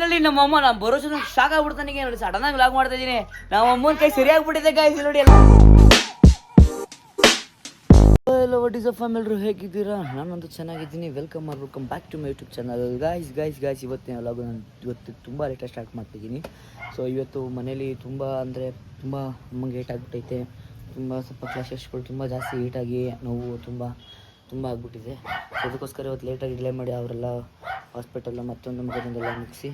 ಇಲ್ಲಿ ನಮ್ಮ ಅಮ್ಮ ನಾನು ಬರೋಷ್ಟು ಶಾಕ್ ಆಗ್ಬಿಡ್ತಾನೆ ನೋಡಿ. ಸಡನ್ ಆಗಿ ಲಾಗ್ ಮಾಡ್ತಾ ಇದೀನಿ. ನಮ್ಮ ಅಮ್ಮನ ಕೈ ಸರಿಯಾಗ್ಬಿಟ್ಟಿದೆ ಗಾಯ್ಸ್ ನೋಡಿ. ಎಲ್ಲ ವಾಟ್ ಇಸ್ ಅಪ್ ಎಲ್ಲರೂ ಹೇಗಿದ್ದೀರಾ? ನಾನಂತೂ ಚೆನ್ನಾಗಿದ್ದೀನಿ. Welcome back to my YouTube channel. Guys ಇವತ್ತಿನ ವ್ಲಾಗ್ ನಾನು ಇವತ್ತು ತುಂಬ ಲೇಟಾಗಿ ಸ್ಟಾರ್ಟ್ ಮಾಡ್ತಿದ್ದೀನಿ. ಸೊ ಇವತ್ತು ಮನೇಲಿ ತುಂಬ ಅಂದರೆ ತುಂಬ ಅಮ್ಮಂಗೆ ಏಟ್ ಆಗಿಬಿಟ್ಟೈತೆ. ಸ್ವಲ್ಪ ಕ್ಲಾಶಸ್ಗಳು ತುಂಬ ಜಾಸ್ತಿ ಏಟಾಗಿ ನೋವು ತುಂಬ ಆಗ್ಬಿಟ್ಟಿದೆ. ಅದಕ್ಕೋಸ್ಕರ ಇವತ್ತು ಲೇಟಾಗಿ ಡಿಲೇ ಮಾಡಿ ಅವರೆಲ್ಲ ಹಾಸ್ಪಿಟಲ್ ಮತ್ತೊಂದು ಮಗದೊಂದೆಲ್ಲ ಮುಗಿಸಿ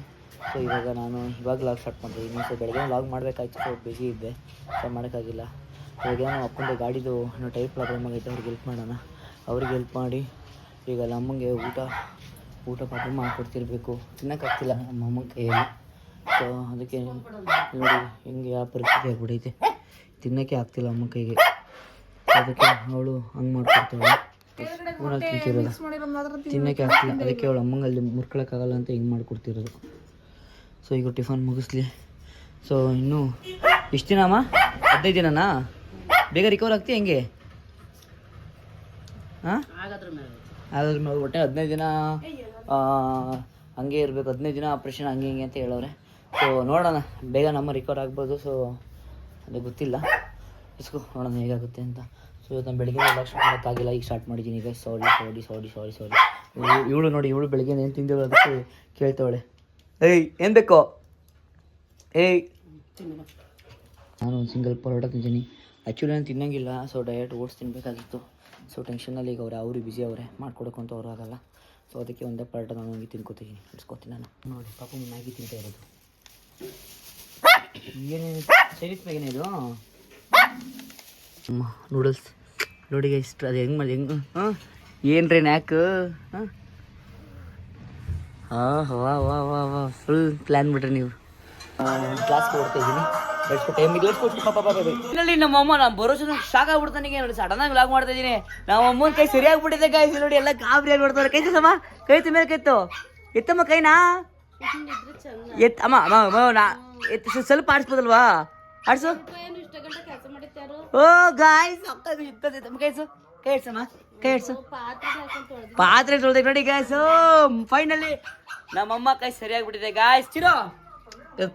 ಸೊ ಇವಾಗ ಲಾಗ್ ಸ್ಟಾರ್ಟ್ ಮಾಡ್ತಿದ್ದೀನಿ. ಸೊ ಬೆಳಗ್ಗೆ ಲಾಗ್ ಮಾಡಬೇಕಾಯ್ತು. ಸೊ ಬಿಸಿ ಇದ್ದೆ, ಸೊ ಮಾಡೋಕ್ಕಾಗಿಲ್ಲ. ಇವಾಗ ಅಪ್ಪಂದು ಗಾಡಿದು ಏನೋ ಟೈರ್ ಪ್ರಾಬ್ಲಮ್ ಆಗೈತೆ. ಅವ್ರಿಗೆ ಹೆಲ್ಪ್ ಮಾಡೋಣ. ಅವ್ರಿಗೆ ಹೆಲ್ಪ್ ಮಾಡಿ ಈಗ ನಮ್ಮಂಗೆ ಊಟ ಪಾಪ ಮಾಡಿಕೊಡ್ತಿರ್ಬೇಕು. ತಿನ್ನೋಕ್ಕಾಗ್ತಿಲ್ಲ ನಮ್ಮ ಅಮ್ಮನ ಕೈಯಲ್ಲಿ. ಸೊ ಅದಕ್ಕೆ ನೋಡಿ ಹೆಂಗೆ ಯಾವ ಪರಿಸ್ಥಿತಿ ಆಗ್ಬಿಟ್ಟೈತೆ. ತಿನ್ನೋಕ್ಕೆ ಆಗ್ತಿಲ್ಲ ಅಮ್ಮನ ಕೈಗೆ. ಅದಕ್ಕೆ ಅವಳು ಹಂಗೆ ಮಾಡ್ಕೊಡ್ತಾಳೆ. ಊರಲ್ಲಿ ತಿಂತಿರೋದು ತಿನ್ನೋಕ್ಕೆ ಆಗ್ತಿಲ್ಲ. ಅದಕ್ಕೆ ಅವಳು ಅಮ್ಮಂಗಲ್ಲಿ ಮುರ್ಕೊಳಕ್ಕಾಗಲ್ಲ ಅಂತ ಹಿಂಗೆ ಮಾಡಿಕೊಡ್ತಿರೋದು. ಸೊ ಈಗ ಟಿಫನ್ ಮುಗಿಸ್ಲಿ. ಸೊ ಇನ್ನೂ ಇಷ್ಟು ದಿನ ಅಮ್ಮ 15 ದಿನನಾ? ಬೇಗ ರಿಕವರ್ ಆಗ್ತಿ ಹೆಂಗೆ? ಹಾಂ ಹಾಗಾದ್ರೆ ಮೇಲೆ ಒಟ್ಟೆ 15 ದಿನ ಹಂಗೆ ಇರಬೇಕು. 15 ದಿನ ಆಪ್ರೇಷನ್ ಹಂಗೆ ಹಿಂಗೆ ಅಂತ ಹೇಳೋರೆ. ಸೊ ನೋಡೋಣ ಬೇಗ ನಮ್ಮ ರಿಕವರ್ ಆಗ್ಬೋದು. ಸೊ ಅದು ಗೊತ್ತಿಲ್ಲ, ನೋಡೋಣ ಹೇಗಾಗುತ್ತೆ ಅಂತ. ಸೊ ಇವತ್ತು ನಾನು ಬೆಳಗ್ಗೆ ಎಲ್ಲ ಸ್ಟಾರ್ಟ್ ಮಾಡೋಕ್ಕಾಗಿಲ್ಲ. ಈಗ ಸ್ಟಾರ್ಟ್ ಮಾಡಿದ್ದೀನಿ. ಈಗ ಸಾರಿ. ಇವಳು ನೋಡಿ, ಇವಳು ಬೆಳಗ್ಗೆ ಏನು ತಿಂದೇವಳು ಅದಕ್ಕೆ ಕೇಳ್ತಾವಳೆ. ಏಯ್ ಏನು ಬೇಕೋ? ಏಯ್ ನಾನು ಒಂದು ಸಿಂಗಲ್ ಪರೋಟ ತಿಂತೀನಿ. ಆ್ಯಕ್ಚುಲಿ ನಾನು ತಿನ್ನೋಂಗಿಲ್ಲ. ಸೊ ಡಯಟ್ ಓಟ್ಸ್ ತಿನ್ನಬೇಕಾಗಿತ್ತು. ಸೊ ಟೆನ್ಷನಲ್ಲಿ ಈಗ ಅವರು ಬ್ಯುಸಿ ಅವರೇ, ಮಾಡ್ಕೊಡೋಕೆ ಅಂತ ಅವ್ರು ಆಗಲ್ಲ. ಸೊ ಅದಕ್ಕೆ ಒಂದೇ ಪರೋಟ ನಾನು ಹೋಗಿ ತಿನ್ಕೋತೀನಿ, ಇಡ್ಸ್ಕೊತೀನಿ ನಾನು. ನೋಡಿ ಪಾಪ ಮ್ಯಾಗಿ ತಿಂತಾ ಇರೋದು. ಏನೇನು ಚೈನೀಸ್ ಮ್ಯಾಗಿನೇ ಇದು ನೂಡಲ್ಸ್ ನೋಡಿ ಇಷ್ಟು. ಅದು ಹೆಂಗೆ ಏನು ರೀ ನ್ಯಾಕ್? ವಾ ಫುಲ್ ಪ್ಲ್ಯಾನ್ ಬಿಟ್ರಿ ನೀವು. ಕ್ಲಾಸ್ಗೆ ಓಡ್ತಾ ಇದ್ದೀನಿ. ಇಲ್ಲಿ ನಮ್ಮ ಅಮ್ಮ ನಾನು ಬರೋಷ್ಟು ಶಾಕ್ ಆಗ್ಬಿಡ್ತಾನೆ ನೋಡಿ. ಸಡನ್ ಆಗಿ ಲಾಗ್ ಮಾಡ್ತಾ ಇದೀನಿ. ನಮ್ಮ ಅಮ್ಮನ ಕೈ ಸರಿಯಾಗ್ಬಿಟ್ಟಿದೆ ಗಾಯ್ಸ್ ನೋಡಿ. ಎಲ್ಲ ಗಾಬರಿ ಆಗ್ಬಿಡ್ತಾರೆ. ಕೈ ತಮ್ಮ ಮೇಲೆ ಕೈತು ಎತ್ತಮ್ಮ ಕೈನಾ ಅಮ್ಮ ಎತ್ತು ಸ್ವಲ್ಪ ಆಡಿಸ್ಬೋದಲ್ವಾ? ಆಡ್ಸು. ಓ ಗಾಯ್ಸ್ ಕೈ ಇಡ್ಸಮ್ಮ ಪಾತ್ರೆ ತೊಳ್ದೆ ನೋಡಿ ಗಾಯ್ಸ್. ಫೈನಲಿ ನಮ್ಮಮ್ಮ ಕೈ ಸರಿಯಾಗ್ಬಿಟ್ಟಿದೆ ಗಾಯ್ಸ್. ಚಿರೋ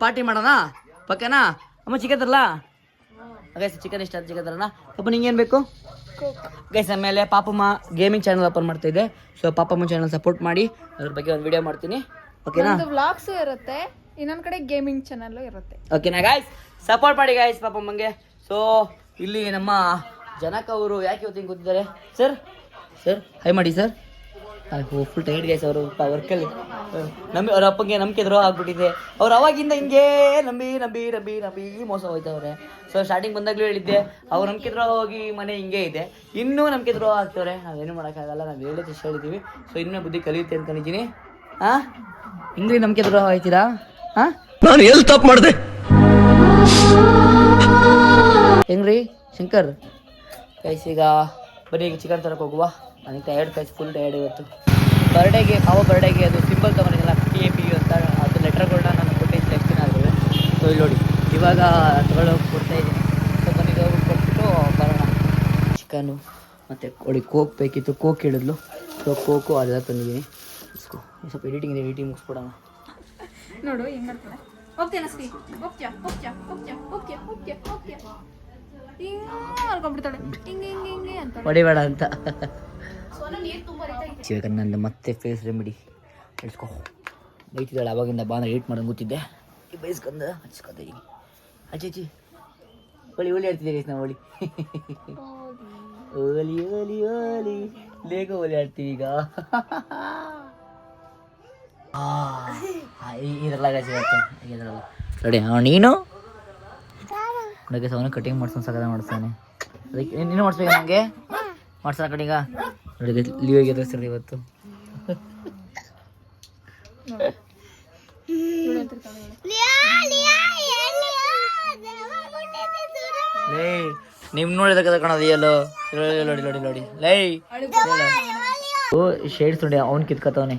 ಪಾರ್ಟಿ ಮಾಡೋಣ ಪಕ್ಕನಾ? ಅಮ್ಮ ಚಿಕನ್ ತರಲ್ಲ ಗೈಸ್? ಚಿಕನ್ ಇಷ್ಟ ಚಿಕನ್ ತರೋಣ. ಪಾಪ ನಿಂಗೇನು ಬೇಕು ಗೈಸ್? ಆಮೇಲೆ ಪಾಪಮ್ಮ ಗೇಮಿಂಗ್ ಚಾನಲ್ ಓಪನ್ ಮಾಡ್ತಾ ಇದೆ. ಸೊ ಪಾಪಮ್ಮ ಚಾನಲ್ ಸಪೋರ್ಟ್ ಮಾಡಿ, ಅದ್ರ ಬಗ್ಗೆ ಒಂದು ವಿಡಿಯೋ ಮಾಡ್ತೀನಿ. ಓಕೆನಾ? ವ್ಲಾಗ್ಸು ಇರುತ್ತೆ, ಇನ್ನೊಂದು ಕಡೆ ಗೇಮಿಂಗ್ ಚಾನಲ್ ಇರುತ್ತೆ. ಓಕೆನಾ ಗಾಯ್ಸ್? ಸಪೋರ್ಟ್ ಮಾಡಿ ಗಾಯ್ಸ್ ಪಾಪಮ್ಮಂಗೆ. ಸೊ ಇಲ್ಲಿ ನಮ್ಮ ಜನಕ ಅವರು ಯಾಕೆ ಇವತ್ತು ಹಿಂಗೆ ಕೂತಿದ್ದಾರೆ? ಸರ್ ಹೈ ಮಾಡಿ ಸರ್. ಫುಲ್ ಟೈರ್ಡ್ ಗೈಸ್ ಅವರು ವರ್ಕಲ್ಲಿ. ಅವ್ರ ಅಪ್ಪಂಗೆ ನಂಬಿಕೆ ದ್ರೋಹ ಆಗ್ಬಿಟ್ಟಿದೆ. ಅವ್ರು ಅವಾಗಿಂದ ಹಿಂಗೆ ನಂಬಿ ಮೋಸ ಹೋಯ್ತವ್ರೆ. ಸೊ ಸ್ಟಾರ್ಟಿಂಗ್ ಬಂದಾಗಲೂ ಹೇಳಿದ್ದೆ, ಅವ್ರು ನಂಬಿಕೆ ದ್ರೋಹ ಹೋಗಿ ಮನೆ ಹಿಂಗೆ ಇದೆ. ಇನ್ನೂ ನಂಬಿಕೆ ದ್ರೋಹ ಆಗ್ತವ್ರೆ. ನಾವೇನು ಮಾಡೋಕ್ಕಾಗಲ್ಲ, ನಾವು ಹೇಳಿದ್ದಷ್ಟು ಹೇಳಿದ್ದೀವಿ. ಸೊ ಇನ್ನೂ ಬುದ್ಧಿ ಕಲಿಯುತ್ತೆ ಅಂದ್ಕೊಂಡಿದ್ದೀನಿ. ಹಿಂಗ್ರಿ ನಂಬಿಕೆ ದ್ರೋಹ ಆಯ್ತೀರಾ? ನಾನು ಎಲ್ಲಿ ತಪ್ಪು ಮಾಡಿದೆ? ಹೆಂಗ್ರಿ ಶಂಕರ್ ಕೈಸ್? ಈಗ ಬರೀ ಈಗ ಚಿಕನ್ ತರಕ್ಕೆ ಹೋಗುವ. ನನಗೆ ಟಯರ್ಡ್ ಕೈಸ್, ಫುಲ್ ಟಯರ್ಡ್ ಇವತ್ತು. ಬರ್ಡೇಗೆ ಅದು ಸಿಂಬಲ್ ತೊಗೊಂಡಿದ್ದಲ್ಲ PAP ಅಂತ, ಅದು ಲೆಟರ್ಗಳನ್ನ ನಾನು ಕೊಟ್ಟಿದ್ದು ನೆಕ್ಸ್ಟ್ ದಿನ ಆಗಿದೆ. ಸೊ ಇಲ್ಲಿ ನೋಡಿ ಇವಾಗ ತಗೊಳ್ಳೋಗಿ ಕೊಡ್ತಾಯಿದ್ದೀನಿ. ಸೊ ಬಂದಿದ್ದು ಹೋಗಿ ಕೊಟ್ಬಿಟ್ಟು ಬರೋಣ. ಚಿಕನು ಮತ್ತು ಕೊಡಿ ಕೋಕ್ ಬೇಕಿತ್ತು, ಕೋಕ್ ಹೇಳಿದ್ಲು. ಸೊ ಕೋಕು ಅದೆಲ್ಲ ತಂದಿದ್ದೀನಿ. ಸ್ವಲ್ಪ ಎಡಿಟಿಂಗ್ ಮುಗಿಸ್ಬಿಡೋಣ. ನೋಡು ಹೆಂಗ್ ಮಾಡ್ತಾಳೆ. ಹೋಗ್ತೀಯ ಹೊಡಿಬೇಡ ಅಂತ ಇವಾಗ ನಂದು ಮತ್ತೆ ಫೇಸ್ ರೆಮಿಡಿ ಇಡ್ಸ್ಕೊ. ಬೈತಿದ್ದಾಳೆ ಅವಾಗಿಂದ ಬಾಂದ್ರೆ ಏಟ್ ಮಾಡೋದು ಗೊತ್ತಿದ್ದೆ. ಬೈಸ್ಕೊಂಡು ಹಚ್ಕೊತೀನಿ. ಅಜ್ಜಿ ಒಳಿ ಆಡ್ತಿದ್ದೀವಿ ನಾವು. ಓಲಿ ಬೇಗ ಒಲಿ ಆಡ್ತೀವಿ ಈಗ. ಇದೆಲ್ಲ ರೆಡಿ ನೀನು ನನಗೆ ಅವನು ಕಟಿಂಗ್ ಮಾಡ್ಸೋನು ಸಗದ ಮಾಡಿಸ್ತಾನೆ. ಅದಕ್ಕೆ ನೀನು ಮಾಡಿಸ್ಬೇಕು ನನಗೆ ಮಾಡ್ಸೋಣ ಕಟಿಂಗ. ನೋಡಿ ಲೀವಿಗೆ ಎದುರಿಸ್ತಾರೆ ಇವತ್ತು. ನಿಮ್ ನೋಡಿದ ಕಣದು ಎಲ್ಲೋ ನೋಡಿ ಲೈ ಓ ಶೇಡ್ಸ್ ನೋಡಿ. ಅವ್ನು ಕಿತ್ಕತ್ತವನೆ.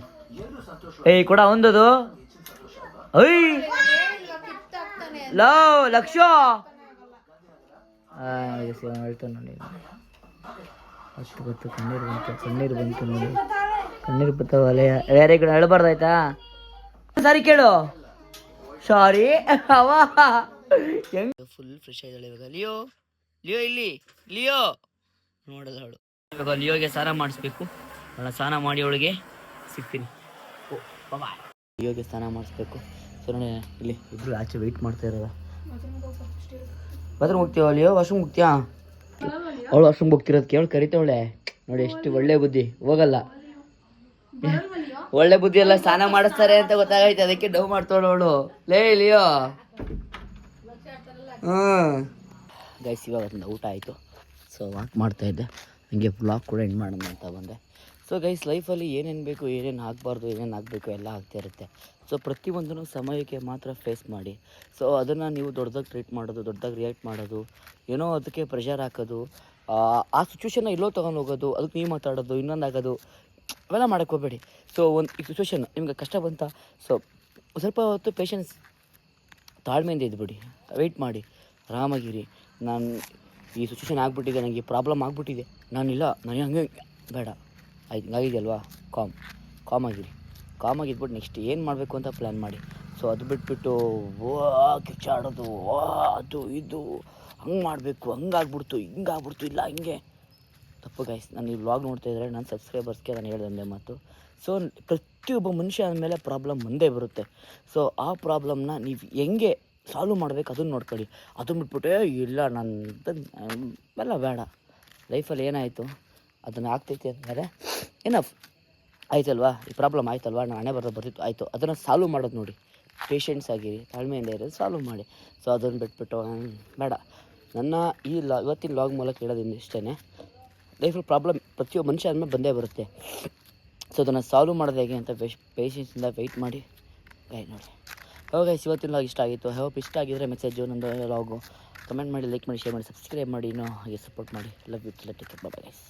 ಏಯ್ ಕೂಡ ಅವಂದದು. ಅಯ್ಯ ಲಕ್ಷ ಹೇಳ್ತಾನೆ ನೋಡಿ. ಅಷ್ಟು ಗೊತ್ತು. ಕಣ್ಣೀರು ಬಂತು ನೋಡಿ. ಕಣ್ಣೀರು ಬರ್ತಾವಲ್ಲ. ಯಾರೇ ಕೂಡ ಅಳಬಾರ್ದಾಯ್ತಾ? ಸಾರಿ ಕೇಳು. ಸಾರಿ ಅವ ಹೆಂಗ್ ಫುಲ್ ಫ್ರೆಶ್ ಆಗಿದ್ದಾಳೆ ಇವಾಗ. ಲಿಯೋ ಲಿಯೋ ಇಲ್ಲಿ ಲಿಯೋ ನೋಡಲ್ಲ ಅವಳು. ಇವಾಗ ಲಿಯೋಗೆ ಸ್ನಾನ ಮಾಡಿಸ್ಬೇಕು. ಅವಳ ಸ್ನಾನ ಮಾಡಿ ಅವಳಿಗೆ ಸಿಗ್ತೀನಿ. ಓ ಬಾಬಾ, ಲಿಯೋಗೆ ಸ್ನಾನ ಮಾಡಿಸ್ಬೇಕು. ಸೊ ನೋಡಿ ಇಲ್ಲಿ ಇಬ್ರು ಆಚೆ ವೆಯ್ಟ್ ಮಾಡ್ತಾ ಇರೋದ. Bathroom ಹೋಗ್ತೀವ Leo? ವಾಶ್ರೂಮ್ ಹೋಗ್ತೀಯಾ? ಅವಳು ವಾಶ್ರೂಮ್ ಹೋಗ್ತಿರೋದಕ್ಕೆ ಅವಳು ಕರಿತಾವಳೆ ನೋಡಿ. ಎಷ್ಟು ಒಳ್ಳೆ ಬುದ್ಧಿ. ಹೋಗಲ್ಲ, ಒಳ್ಳೆ ಬುದ್ಧಿ ಎಲ್ಲ ಸ್ನಾನ ಮಾಡಿಸ್ತಾರೆ ಅಂತ ಗೊತ್ತಾಗೈತೆ, ಅದಕ್ಕೆ ಡವ್ ಮಾಡ್ತಾವಳು ಅವಳು. ಲೇ ಲಿಯೋ. ಗೈಸ್ ಇವಾಗ ಒಂದು ಊಟ ಆಯಿತು. ಸೊ ವಾಕ್ ಮಾಡ್ತಾಯಿದ್ದೆ, ಹಂಗೆ ಬ್ಲಾಗ್ ಕೂಡ ಎಂಡ್ ಮಾಡೋಣ ಅಂತ ಬಂದೆ. ಸೊ ಗೈಸ್ ಲೈಫಲ್ಲಿ ಏನೇನು ಬೇಕು, ಏನೇನು ಆಗಬಾರ್ದು, ಏನೇನು ಆಗಬೇಕು ಎಲ್ಲ ಆಗ್ತಾ ಇರುತ್ತೆ. ಸೊ ಪ್ರತಿಯೊಂದನ್ನು ಸಮಯಕ್ಕೆ ಮಾತ್ರ ಫೇಸ್ ಮಾಡಿ. ಸೊ ಅದನ್ನು ನೀವು ದೊಡ್ಡದಾಗಿ ಟ್ರೀಟ್ ಮಾಡೋದು, ದೊಡ್ಡದಾಗಿ ರಿಯಾಕ್ಟ್ ಮಾಡೋದು, ಏನೋ ಅದಕ್ಕೆ ಪ್ರೆಷರ್ ಹಾಕೋದು, ಆ ಸಿಚುವೇಶನ್ನ ಎಲ್ಲೋ ತೊಗೊಂಡು ಹೋಗೋದು, ಅದಕ್ಕೆ ನೀವು ಮಾತಾಡೋದು, ಇನ್ನೊಂದು ಆಗೋದು, ಅವೆಲ್ಲ ಮಾಡೋಕ್ಕೆ ಹೋಗಬೇಡಿ. ಸೊ ಒಂದು ಈ ಸಿಚುವೇಶನ್ ನಿಮ್ಗೆ ಕಷ್ಟ ಬಂತ, ಸೊ ಸ್ವಲ್ಪ ಹೊತ್ತು ಪೇಷನ್ಸ್ ತಾಳ್ಮೆಯಿಂದ ಇದ್ಬಿಡಿ, ವೆಯ್ಟ್ ಮಾಡಿ, ಆರಾಮಾಗಿರಿ. ನಾನು ಈ ಸಿಚುವೇಶನ್ ಆಗಿಬಿಟ್ಟಿದೆ, ನನಗೆ ಪ್ರಾಬ್ಲಮ್ ಆಗಿಬಿಟ್ಟಿದೆ, ನಾನಿಲ್ಲ, ನನಗೆ ಹಂಗೆ ಬೇಡ, ಆಯ್ತು ಹಿಂಗಾಗಿದೆಯಲ್ವಾ, ಕಾಮಾಗಿರಿ. ಕಾಮಾಗಿದ್ಬಿಟ್ಟು ನೆಕ್ಸ್ಟ್ ಏನು ಮಾಡಬೇಕು ಅಂತ ಪ್ಲ್ಯಾನ್ ಮಾಡಿ. ಸೊ ಅದು ಬಿಟ್ಬಿಟ್ಟು ಕಿಚ್ಚಾಡೋದು, ಅದು ಇದು ಹಂಗೆ ಮಾಡಬೇಕು, ಹಂಗಾಗ್ಬಿಡ್ತು, ಹಿಂಗಾಗ್ಬಿಡ್ತು, ಇಲ್ಲ ಹಿಂಗೆ ತಪ್ಪು ಗೈಸ್. ನಾನು ಈ ವ್ಲಾಗ್ ನೋಡ್ತಾ ಇದ್ದರೆ ನನ್ನ ಸಬ್ಸ್ಕ್ರೈಬರ್ಸ್ಗೆ ನಾನು ಹೇಳ್ದಂದೆ ಮಾತು. ಸೊ ಪ್ರತಿಯೊಬ್ಬ ಮನುಷ್ಯ ಅಂದಮೇಲೆ ಪ್ರಾಬ್ಲಮ್ ಮುಂದೆ ಬರುತ್ತೆ. ಸೊ ಆ ಪ್ರಾಬ್ಲಮ್ನ ನೀವು ಹೆಂಗೆ ಸಾಲ್ವ್ ಮಾಡ್ಬೇಕು ಅದನ್ನು ನೋಡ್ಕೊಳ್ಳಿ. ಅದನ್ನು ಬಿಟ್ಬಿಟ್ಟೆ ಇಲ್ಲ ನನ್ನ ಬೇಡ. ಲೈಫಲ್ಲಿ ಏನಾಯಿತು ಅದನ್ನು ಆಗ್ತೈತೆ ಅಂದರೆ ಏನಫ್ ಆಯ್ತಲ್ವಾ, ಈ ಪ್ರಾಬ್ಲಮ್ ಆಯ್ತಲ್ವಾ, ನಾನು ಹಣೆ ಬರ್ತಿತ್ತು ಆಯಿತು, ಅದನ್ನು ಸಾಲ್ವ್ ಮಾಡೋದು ನೋಡಿ. ಪೇಷೆನ್ಸ್ ಆಗಿರಿ, ತಾಳ್ಮೆಯಿಂದ ಇರೋದು, ಸಾಲ್ವ್ ಮಾಡಿ. ಸೊ ಅದನ್ನು ಬಿಟ್ಬಿಟ್ಟು ಬೇಡ. ನನ್ನ ಈ ಇವತ್ತಿನ ಲಾಗ್ ಮೂಲಕ ಹೇಳೋದ್ರಿಂದ ಇಷ್ಟೇ, ಲೈಫಲ್ಲಿ ಪ್ರಾಬ್ಲಮ್ ಪ್ರತಿಯೊಬ್ಬ ಮನುಷ್ಯ ಆದಮೇಲೆ ಬಂದೇ ಬರುತ್ತೆ. ಸೊ ಅದನ್ನು ಸಾಲ್ವ್ ಮಾಡೋದು ಹೇಗೆ ಅಂತ ಪೇಷೆನ್ಸಿಂದ ವೆಯ್ಟ್ ಮಾಡಿ ನೋಡಿ. ಓಕೆ ಇವತ್ತಿನ ಲಾಗ್ ಇಷ್ಟ ಆಗಿತ್ತು. ಹೋಪ್ ಇಷ್ಟ ಆಗಿದ್ರೆ ಮೆಸೇಜು ನಂದು ಲಾಗು ಕಮೆಂಟ್ ಮಾಡಿ, ಲೈಕ್ ಮಾಡಿ, ಶೇರ್ ಮಾಡಿ, ಸಬ್ಸ್ಕ್ರೈಬ್ ಮಾಡಿ, ಇನ್ನೂ ಹಾಗೆ ಸಪೋರ್ಟ್ ಮಾಡಿ. Love you, take care, bye bye guys.